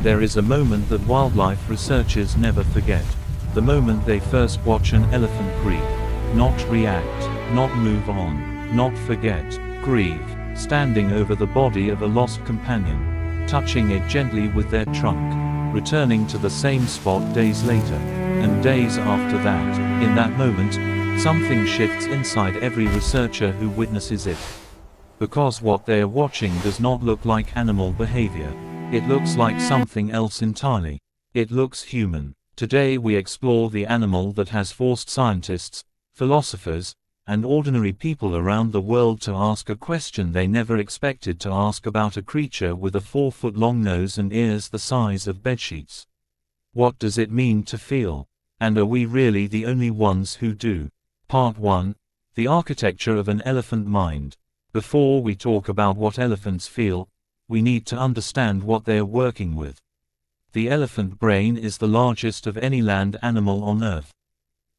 There is a moment that wildlife researchers never forget. The moment they first watch an elephant grieve. Not react, not move on, not forget. Grieve, standing over the body of a lost companion, touching it gently with their trunk, returning to the same spot days later, and days after that. In that moment, something shifts inside every researcher who witnesses it. Because what they are watching does not look like animal behavior. It looks like something else entirely. It looks human. Today we explore the animal that has forced scientists, philosophers, and ordinary people around the world to ask a question they never expected to ask about a creature with a 4-foot-long nose and ears the size of bedsheets. What does it mean to feel? And are we really the only ones who do? Part 1. The architecture of an elephant mind. Before we talk about what elephants feel, we need to understand what they are working with. The elephant brain is the largest of any land animal on Earth.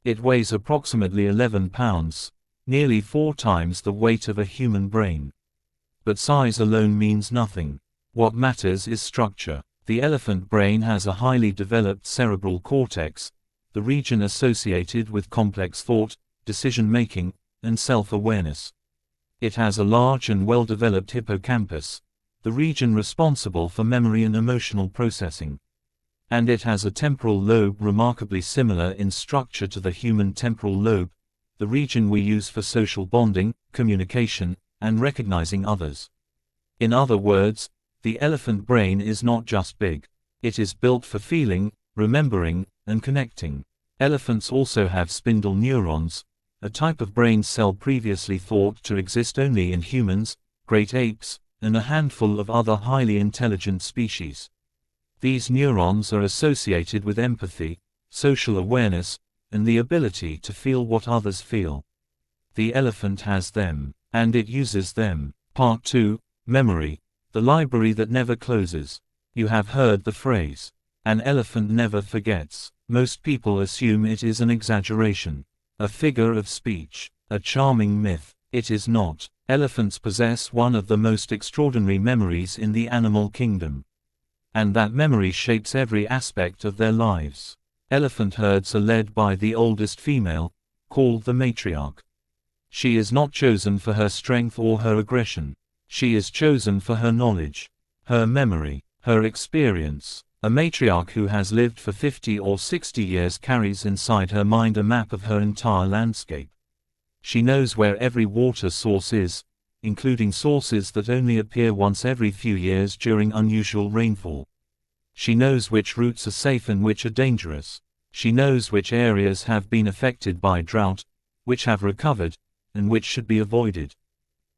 It weighs approximately 11 pounds, nearly 4 times the weight of a human brain. But size alone means nothing. What matters is structure. The elephant brain has a highly developed cerebral cortex, the region associated with complex thought, decision-making, and self-awareness. It has a large and well-developed hippocampus, the region responsible for memory and emotional processing. And it has a temporal lobe remarkably similar in structure to the human temporal lobe, the region we use for social bonding, communication, and recognizing others. In other words, the elephant brain is not just big. It is built for feeling, remembering, and connecting. Elephants also have spindle neurons, a type of brain cell previously thought to exist only in humans, great apes, and a handful of other highly intelligent species. These neurons are associated with empathy, social awareness, and the ability to feel what others feel. The elephant has them, and it uses them. Part 2. Memory, the library that never closes. You have heard the phrase, "An elephant never forgets." Most people assume it is an exaggeration, a figure of speech, a charming myth. It is not. Elephants possess one of the most extraordinary memories in the animal kingdom. And that memory shapes every aspect of their lives. Elephant herds are led by the oldest female, called the matriarch. She is not chosen for her strength or her aggression. She is chosen for her knowledge, her memory, her experience. A matriarch who has lived for 50 or 60 years carries inside her mind a map of her entire landscape. She knows where every water source is, including sources that only appear once every few years during unusual rainfall. She knows which routes are safe and which are dangerous. She knows which areas have been affected by drought, which have recovered, and which should be avoided.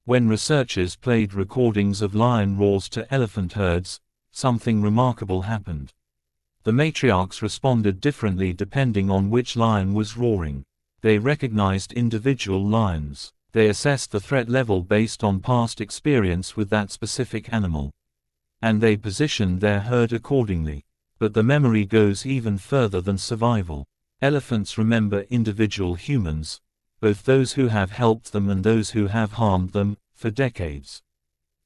When researchers played recordings of lion roars to elephant herds, something remarkable happened. The matriarchs responded differently depending on which lion was roaring. They recognized individual lions. They assessed the threat level based on past experience with that specific animal. And they positioned their herd accordingly. But the memory goes even further than survival. Elephants remember individual humans, both those who have helped them and those who have harmed them, for decades.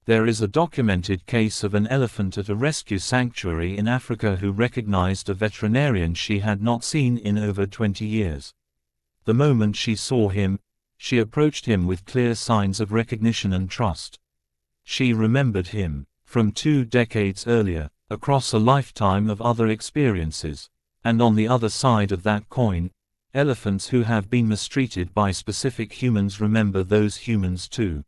There is a documented case of an elephant at a rescue sanctuary in Africa who recognized a veterinarian she had not seen in over 20 years. The moment she saw him, she approached him with clear signs of recognition and trust. She remembered him from 2 decades earlier, across a lifetime of other experiences. And on the other side of that coin, elephants who have been mistreated by specific humans remember those humans too.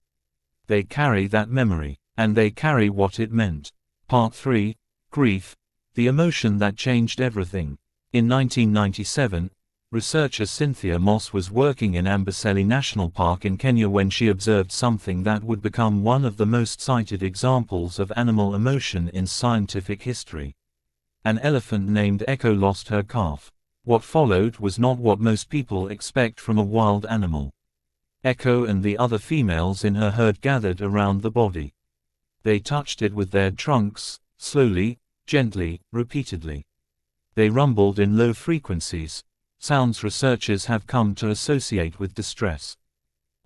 They carry that memory, and they carry what it meant. Part 3. Grief, the emotion that changed everything. In 1997, researcher Cynthia Moss was working in Amboseli National Park in Kenya when she observed something that would become one of the most cited examples of animal emotion in scientific history. An elephant named Echo lost her calf. What followed was not what most people expect from a wild animal. Echo and the other females in her herd gathered around the body. They touched it with their trunks, slowly, gently, repeatedly. They rumbled in low frequencies, sounds researchers have come to associate with distress.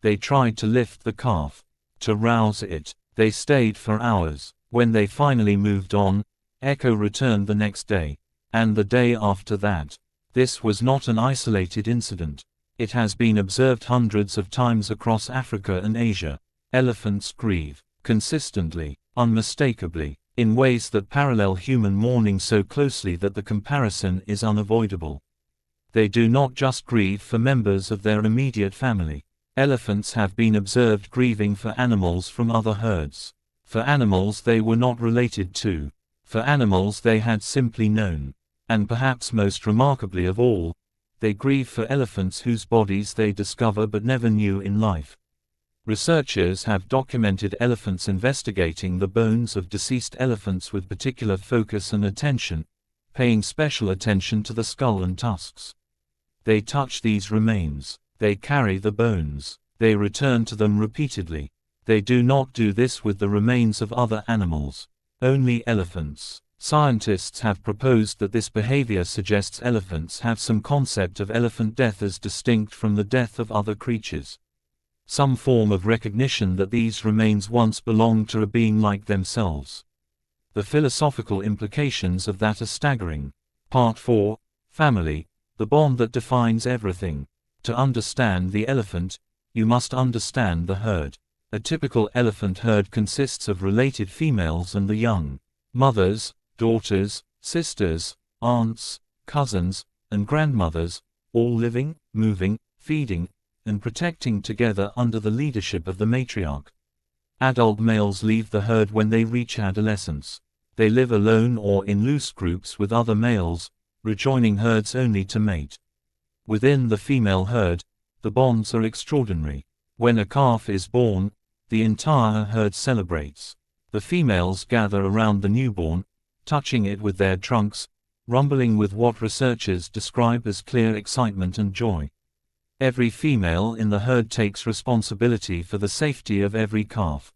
They tried to lift the calf, to rouse it. They stayed for hours. When they finally moved on, Echo returned the next day, and the day after that. This was not an isolated incident. It has been observed hundreds of times across Africa and Asia. Elephants grieve, consistently, unmistakably, in ways that parallel human mourning so closely that the comparison is unavoidable. They do not just grieve for members of their immediate family. Elephants have been observed grieving for animals from other herds. For animals they were not related to. For animals they had simply known. And perhaps most remarkably of all, they grieve for elephants whose bodies they discover but never knew in life. Researchers have documented elephants investigating the bones of deceased elephants with particular focus and attention, paying special attention to the skull and tusks. They touch these remains. They carry the bones. They return to them repeatedly. They do not do this with the remains of other animals. Only elephants. Scientists have proposed that this behavior suggests elephants have some concept of elephant death as distinct from the death of other creatures. Some form of recognition that these remains once belonged to a being like themselves. The philosophical implications of that are staggering. Part 4. Family, the bond that defines everything. To understand the elephant, you must understand the herd. A typical elephant herd consists of related females and the young. Mothers, daughters, sisters, aunts, cousins, and grandmothers, all living, moving, feeding, and protecting together under the leadership of the matriarch. Adult males leave the herd when they reach adolescence. They live alone or in loose groups with other males, rejoining herds only to mate. Within the female herd, the bonds are extraordinary. When a calf is born, the entire herd celebrates. The females gather around the newborn, touching it with their trunks, rumbling with what researchers describe as clear excitement and joy. Every female in the herd takes responsibility for the safety of every calf.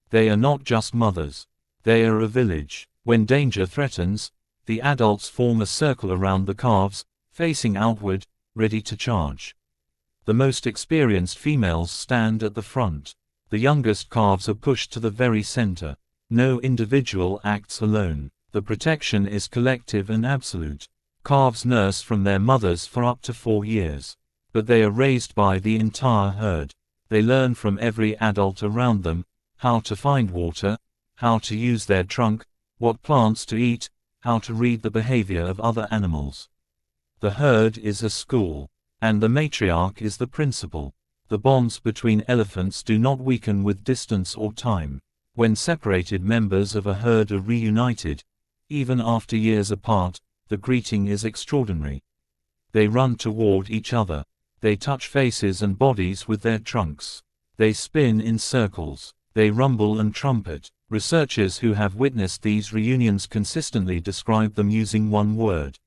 They are not just mothers. They are a village. When danger threatens, the adults form a circle around the calves, facing outward, ready to charge. The most experienced females stand at the front. The youngest calves are pushed to the very center. No individual acts alone. The protection is collective and absolute. Calves nurse from their mothers for up to 4 years. But they are raised by the entire herd. They learn from every adult around them, how to find water, how to use their trunk, what plants to eat, how to read the behavior of other animals. The herd is a school, and the matriarch is the principal. The bonds between elephants do not weaken with distance or time. When separated members of a herd are reunited, even after years apart, the greeting is extraordinary. They run toward each other. They touch faces and bodies with their trunks. They spin in circles. They rumble and trumpet. Researchers who have witnessed these reunions consistently describe them using one word: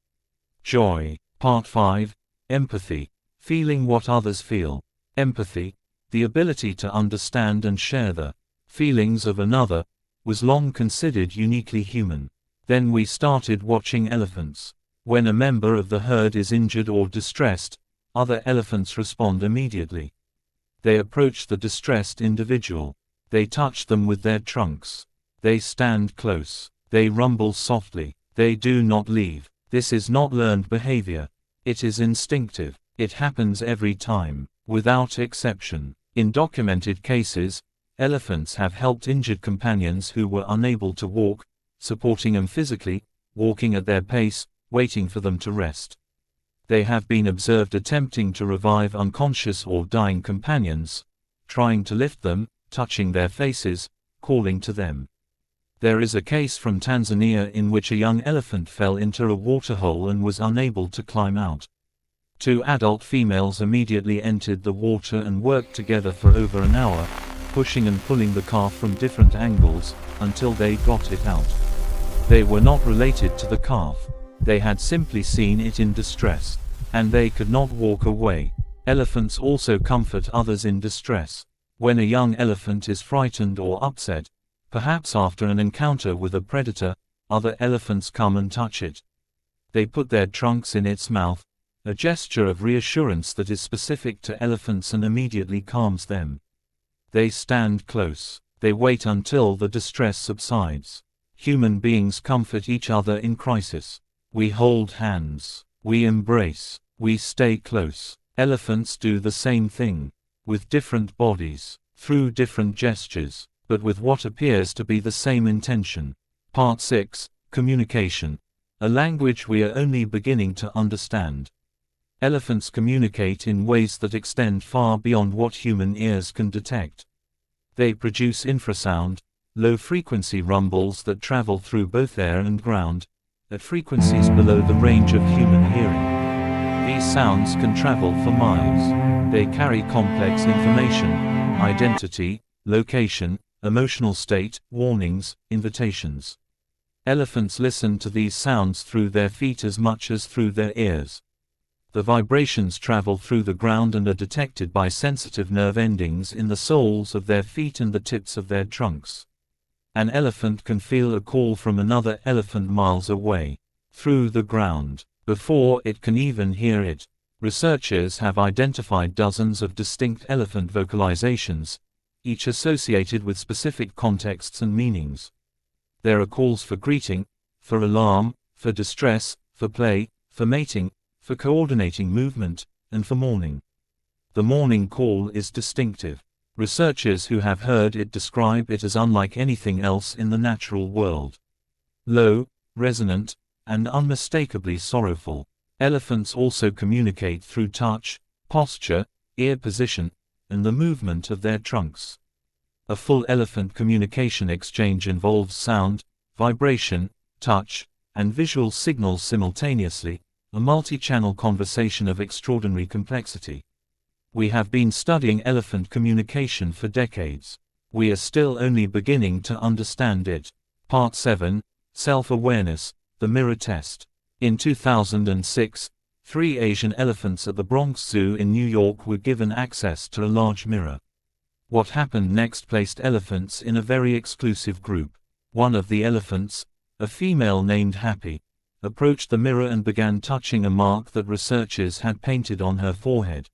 joy. Part 5. Empathy. Feeling what others feel. Empathy, the ability to understand and share the feelings of another, was long considered uniquely human. Then we started watching elephants. When a member of the herd is injured or distressed, other elephants respond immediately. They approach the distressed individual. They touch them with their trunks. They stand close. They rumble softly. They do not leave. This is not learned behavior. It is instinctive. It happens every time, without exception. In documented cases, elephants have helped injured companions who were unable to walk, supporting them physically, walking at their pace, waiting for them to rest. They have been observed attempting to revive unconscious or dying companions, trying to lift them, touching their faces, calling to them. There is a case from Tanzania in which a young elephant fell into a waterhole and was unable to climb out. 2 adult females immediately entered the water and worked together for over an hour, pushing and pulling the calf from different angles, until they got it out. They were not related to the calf. They had simply seen it in distress, and they could not walk away. Elephants also comfort others in distress. When a young elephant is frightened or upset, perhaps after an encounter with a predator, other elephants come and touch it. They put their trunks in its mouth, a gesture of reassurance that is specific to elephants and immediately calms them. They stand close. They wait until the distress subsides. Human beings comfort each other in crisis. We hold hands. We embrace. We stay close. Elephants do the same thing. With different bodies. Through different gestures. But with what appears to be the same intention. Part 6. Communication. A language we are only beginning to understand. Elephants communicate in ways that extend far beyond what human ears can detect. They produce infrasound, low-frequency rumbles that travel through both air and ground, at frequencies below the range of human hearing. These sounds can travel for miles. They carry complex information, identity, location, emotional state, warnings, invitations. Elephants listen to these sounds through their feet as much as through their ears. The vibrations travel through the ground and are detected by sensitive nerve endings in the soles of their feet and the tips of their trunks. An elephant can feel a call from another elephant miles away, through the ground, before it can even hear it. Researchers have identified dozens of distinct elephant vocalizations, each associated with specific contexts and meanings. There are calls for greeting, for alarm, for distress, for play, for mating, for coordinating movement, and for mourning. The mourning call is distinctive. Researchers who have heard it describe it as unlike anything else in the natural world. Low, resonant, and unmistakably sorrowful. Elephants also communicate through touch, posture, ear position, and the movement of their trunks. A full elephant communication exchange involves sound, vibration, touch, and visual signals simultaneously, a multi-channel conversation of extraordinary complexity. We have been studying elephant communication for decades. We are still only beginning to understand it. Part 7. Self-awareness, the mirror test. In 2006, 3 Asian elephants at the Bronx Zoo in New York were given access to a large mirror. What happened next placed elephants in a very exclusive group. One of the elephants, a female named Happy, approached the mirror and began touching a mark that researchers had painted on her forehead.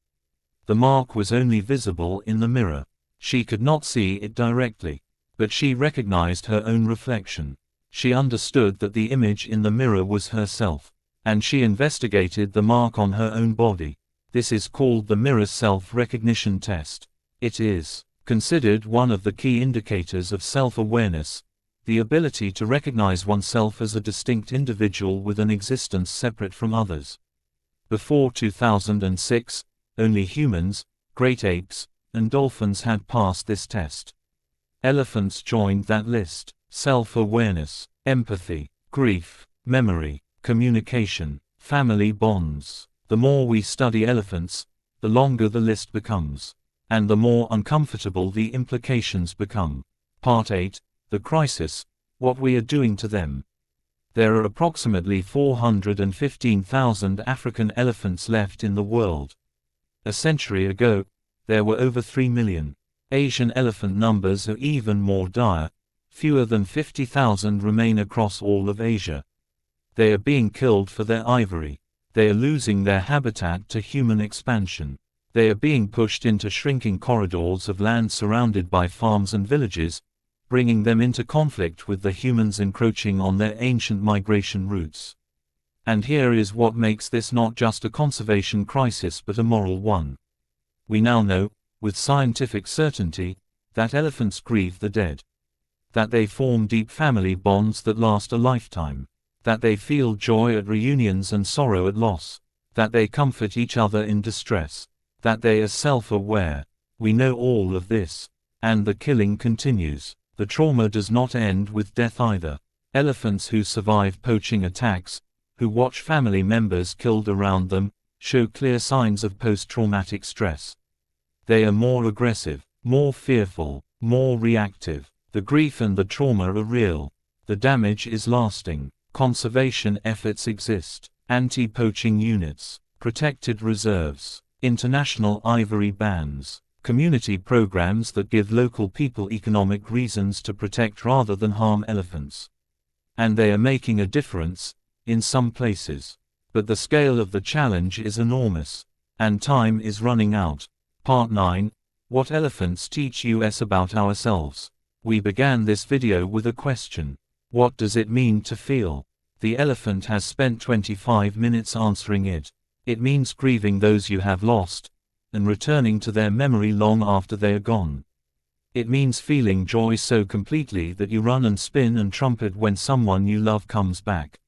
The mark was only visible in the mirror. She could not see it directly, but she recognized her own reflection. She understood that the image in the mirror was herself, and she investigated the mark on her own body. This is called the mirror self-recognition test. It is considered one of the key indicators of self-awareness, the ability to recognize oneself as a distinct individual with an existence separate from others. Before 2006, only humans, great apes, and dolphins had passed this test. Elephants joined that list. Self-awareness, empathy, grief, memory, communication, family bonds. The more we study elephants, the longer the list becomes, and the more uncomfortable the implications become. Part 8. The crisis, what we are doing to them. There are approximately 415,000 African elephants left in the world. A century ago, there were over 3 million. Asian elephant numbers are even more dire. Fewer than 50,000 remain across all of Asia. They are being killed for their ivory. They are losing their habitat to human expansion. They are being pushed into shrinking corridors of land surrounded by farms and villages, bringing them into conflict with the humans encroaching on their ancient migration routes. And here is what makes this not just a conservation crisis but a moral one. We now know, with scientific certainty, that elephants grieve the dead. That they form deep family bonds that last a lifetime. That they feel joy at reunions and sorrow at loss. That they comfort each other in distress. That they are self-aware. We know all of this. And the killing continues. The trauma does not end with death either. Elephants who survive poaching attacks, who watch family members killed around them, show clear signs of post-traumatic stress. They are more aggressive, more fearful, more reactive. The grief and the trauma are real. The damage is lasting. Conservation efforts exist. Anti-poaching units, protected reserves, international ivory bans, community programs that give local people economic reasons to protect rather than harm elephants. And they are making a difference, in some places. But the scale of the challenge is enormous. And time is running out. Part 9. What elephants teach us about ourselves. We began this video with a question. What does it mean to feel? The elephant has spent 25 minutes answering it. It means grieving those you have lost, and returning to their memory long after they are gone. It means feeling joy so completely that you run and spin and trumpet when someone you love comes back.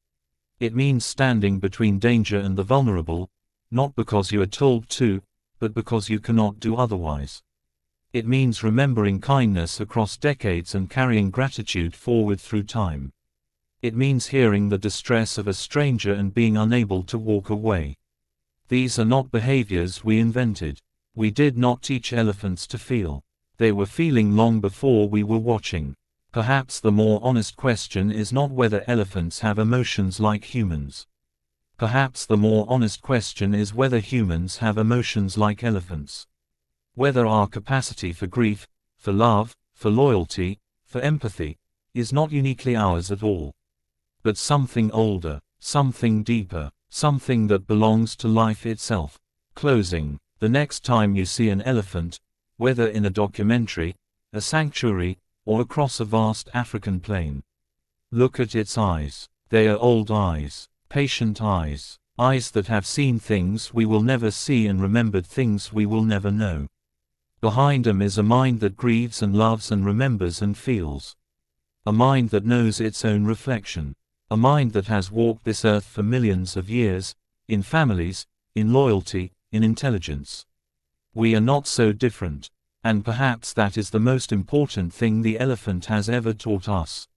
It means standing between danger and the vulnerable, not because you are told to, but because you cannot do otherwise. It means remembering kindness across decades and carrying gratitude forward through time. It means hearing the distress of a stranger and being unable to walk away. These are not behaviors we invented. We did not teach elephants to feel. They were feeling long before we were watching. Perhaps the more honest question is not whether elephants have emotions like humans. Perhaps the more honest question is whether humans have emotions like elephants. Whether our capacity for grief, for love, for loyalty, for empathy, is not uniquely ours at all. But something older, something deeper, something that belongs to life itself. Closing. The next time you see an elephant, whether in a documentary, a sanctuary, or across a vast African plain, look at its eyes. They are old eyes, patient eyes, eyes that have seen things we will never see and remembered things we will never know. Behind them is a mind that grieves and loves and remembers and feels. A mind that knows its own reflection. A mind that has walked this earth for millions of years, in families, in loyalty, in intelligence. We are not so different, and perhaps that is the most important thing the elephant has ever taught us.